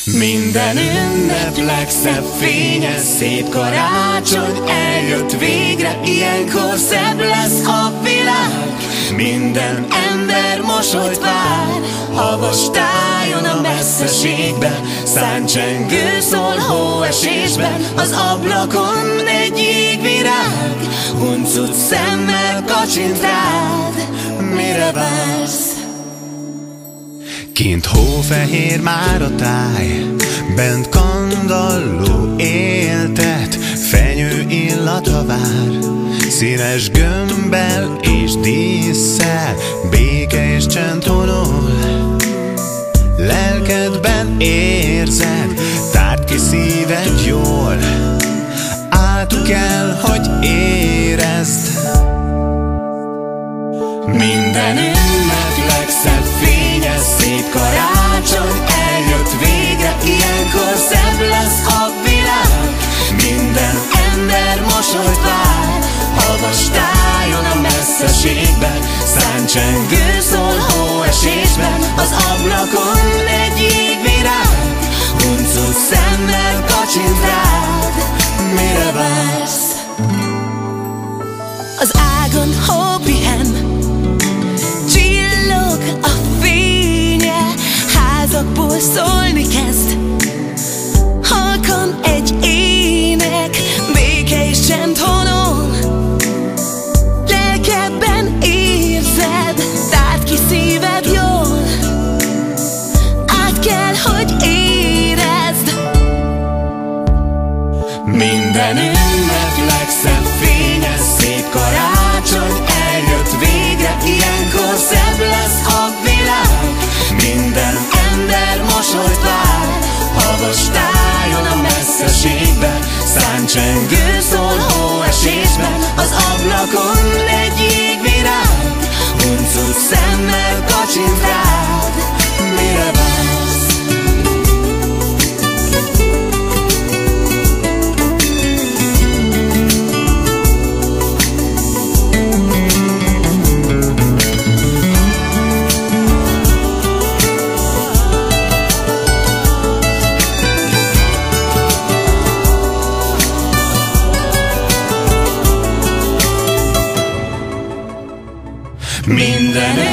Minden ünnep legszebb fényes, szép karácsony eljött végre, ilyenkor szebb lesz a világ. Minden ember mosolyt vár, havas tájon a messzeségben, száncsengő szól hóesésben, az ablakon egy jégvirág, huncut szemmel kacsint rád. Mire vársz? Kint hófehér már a táj, bent kandalló éltet, fenyő illata vár, színes gömbbel és dísszel, béke és csend honol. Lelkedben érzed, tárd ki szíved jól, át kell, hogy érezd. Minden ünnep legszebb fényes, szép karácsony eljött végre, ilyenkor szebb lesz a világ. Minden ember mosolyt vár, havas tájon a messzeségben, száncsengő szól hóesésben, az ablakon egy jégvirág, huncut szemmel kacsint rád. Mire vársz? Az ágon hó pihen, csillog a fénye, házakból szólni kezd halkan egy ének, béke és csend honol. Lelkedben érzed, tárd ki szíved jól, át kell, hogy érezd. Minden ünnep legszebb fényes, szép karácsony eljött végre, ilyenkor szebb lesz a világ. Minden ember mosolyt vár, havas tájon a messzeségben, száncsengő szól hóesésben, az ablakon egy jégvirág, huncut szemmel kacsint rád. Mire vársz? Minden